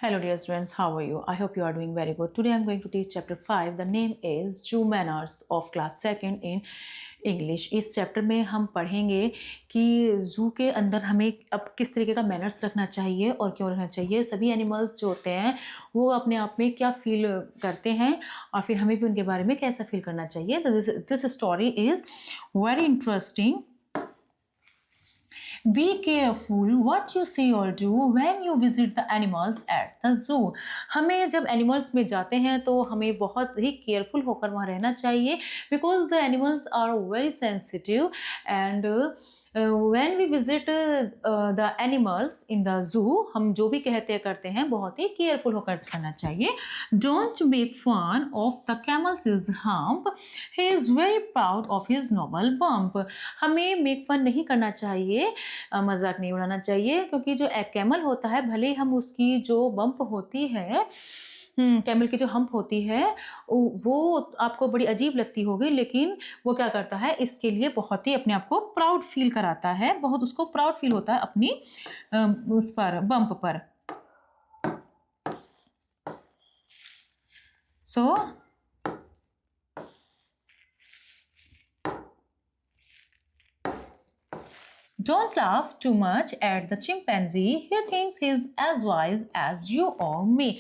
Hello dear students, how are you? I hope you are doing very good. Today I am going to teach chapter 5. The name is Zoo Manners of class 2nd in English. इस chapter में हम पढ़ेंगे कि जू के अंदर हमें अब किस तरीके का मैनर्स रखना चाहिए और क्यों रखना चाहिए। सभी एनिमल्स जो होते हैं वो अपने आप में क्या फील करते हैं और फिर हमें भी उनके बारे में कैसा फील करना चाहिए। This story is very interesting. Be careful what you say or do when you visit the animals at the zoo. हमें जब एनिमल्स में जाते हैं तो हमें बहुत ही केयरफुल होकर वहाँ रहना चाहिए because the animals are very sensitive and when we visit the animals in the zoo हम जो भी कहते करते हैं बहुत ही केयरफुल होकर करना चाहिए. Don't make fun of the camel's hump. He is very proud of his noble bump. हमें मेक फन नहीं करना चाहिए, मजाक नहीं उड़ाना चाहिए क्योंकि जो कैमल होता है भले हम उसकी जो बम्प होती है कैमल की जो हम्प होती है वो आपको बड़ी अजीब लगती होगी लेकिन वो क्या करता है इसके लिए बहुत ही अपने आप को प्राउड फील कराता है, बहुत उसको प्राउड फील होता है अपनी उस पर बम्प पर. सो Don't laugh too much at the chimpanzee. He thinks he's as wise as you or me.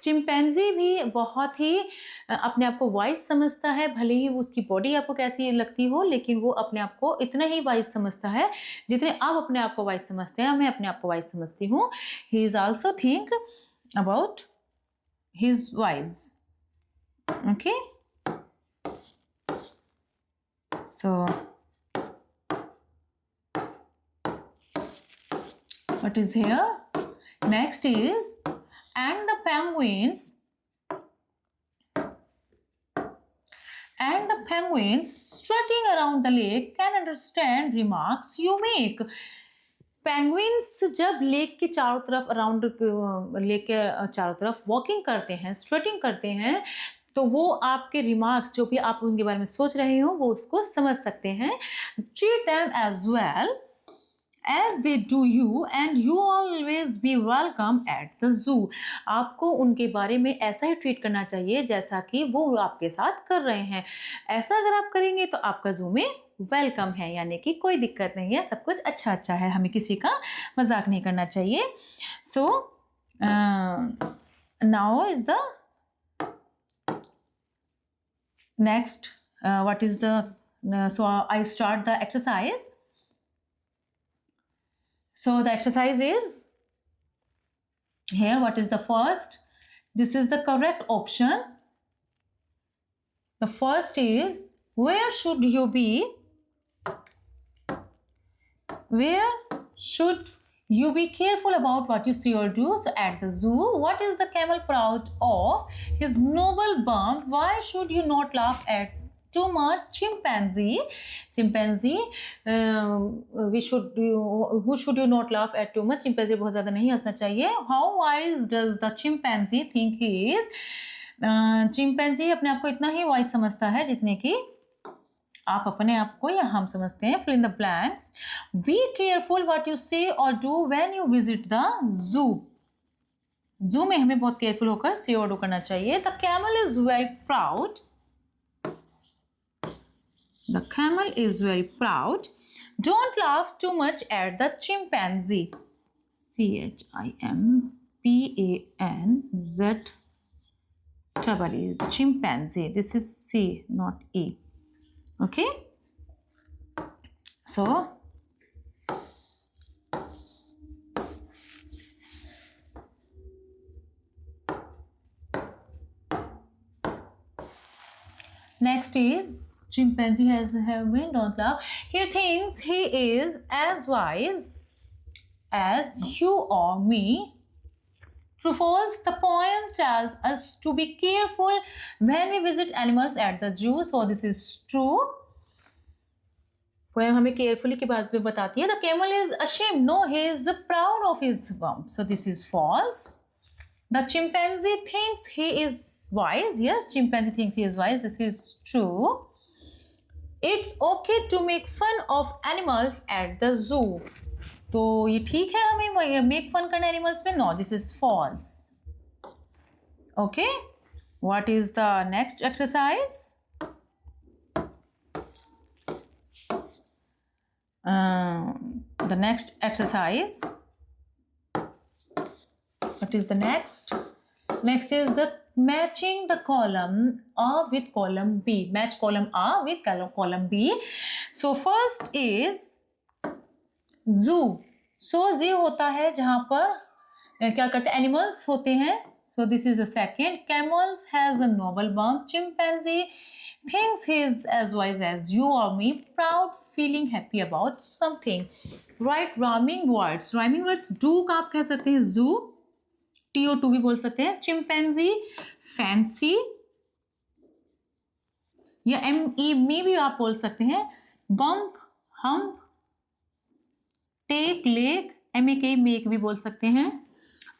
Chimpanzee भी बहुत ही अपने आप को वाइज समझता है, भले ही उसकी बॉडी आपको कैसी लगती हो लेकिन वो अपने आप को इतना ही वाइज समझता है जितने आप अपने आप को वाइज समझते हैं. मैं अपने आप को वाइज समझती हूँ. He is also think about his wise. Okay? So what is here? Next is, and the penguins strutting around the lake can understand remarks you make. Penguins जब लेक के चारों तरफ अराउंड लेक के चारों तरफ walking करते हैं, स्ट्रटिंग करते हैं तो वो आपके रिमार्क्स जो भी आप उनके बारे में सोच रहे हो वो उसको समझ सकते हैं. Treat them as well as they do you and you always be welcome at the zoo. आपको उनके बारे में ऐसा ही ट्रीट करना चाहिए जैसा कि वो आपके साथ कर रहे हैं. ऐसा अगर आप करेंगे तो आपका जू में वेलकम है, यानी कि कोई दिक्कत नहीं है, सब कुछ अच्छा है, हमें किसी का मजाक नहीं करना चाहिए. So now is the next what is the so I start the exercise. So the exercise is here. What is the first? This is the correct option. The first is, where should you be? Where should you be careful about what you say or do? So at the zoo, what is the camel proud of? His noble bump. Why should you not laugh at too much chimpanzee? Who should you not laugh at too much? Chimpanzee बहुत ज़्यादा नहीं हंसना चाहिए. How wise does the chimpanzee think he is? Chimpanzee अपने आप को इतना ही wise समझता है जितने कि आप अपने आप को या हम समझते हैं. Fill in the blanks. Be careful what you say or do when you visit the zoo. Zoo में हमें बहुत केयरफुल होकर say और do करना चाहिए. The camel is very proud. The camel is very proud. Don't laugh too much at the chimpanzee. Chimpanzee. Chimpanzee. This is C, not E. Okay? So, next is, chimpanzee has been, don't laugh. He thinks he is as wise as you or me. True false, the poem tells us to be careful when we visit animals at the zoo. So this is true. Poem हमें carefully के बारे में बताती है. The camel is ashamed. No, he is proud of his bump. So this is false. The chimpanzee thinks he is wise. Yes, chimpanzee thinks he is wise. This is true. It's okay to make fun of animals at the zoo. तो ये ठीक है हमें make fun करना animals में. No, this is false. Okay, what is the next exercise? The next exercise. What is the next? Next is the matching the column A with column B. Match column A with column B. So first is zoo. So zoo होता है जहाँ पर क्या करते हैं animals होते हैं. So this is the second. Camels has a noble bump. Chimpanzee thinks he is as wise as you or me. Proud, feeling happy about something. Right, rhyming words. Rhyming words do का आप कह सकते हैं zoo. TO2 भी बोल सकते हैं. Chimpanzee, fancy या ME में भी आप बोल सकते हैं. Bump, hump, take, leg, MAK make भी बोल सकते हैं.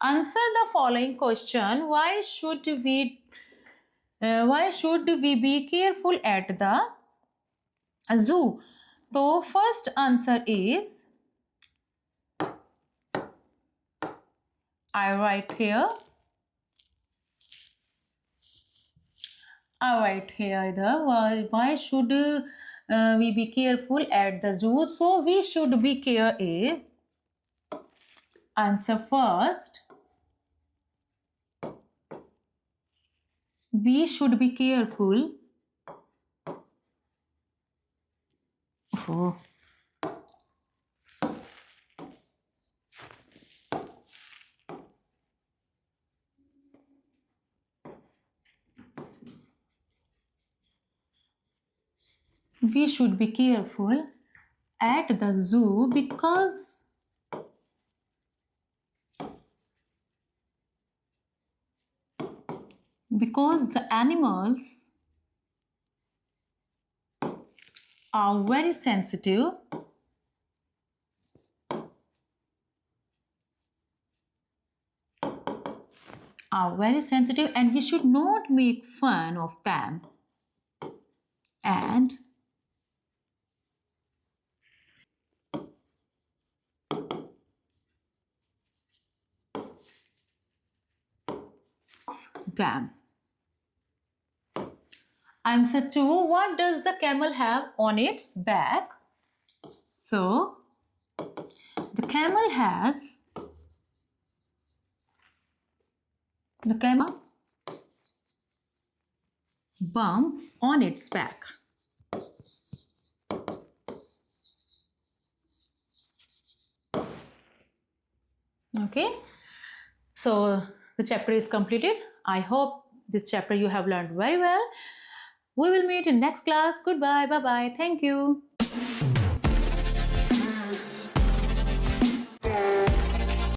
Answer the following question. Why should we be careful at the zoo? So first answer is, I write here. Why should we be careful at the zoo? So we should be careful. Answer first. We should be careful. Oh. We should be careful at the zoo because the animals are very sensitive and we should not make fun of them and them. Answer 2. What does the camel have on its back? So, the camel has bump on its back. Okay, so the chapter is completed. I hope this chapter you have learned very well. We will meet in next class. Goodbye. Bye-bye. Thank you.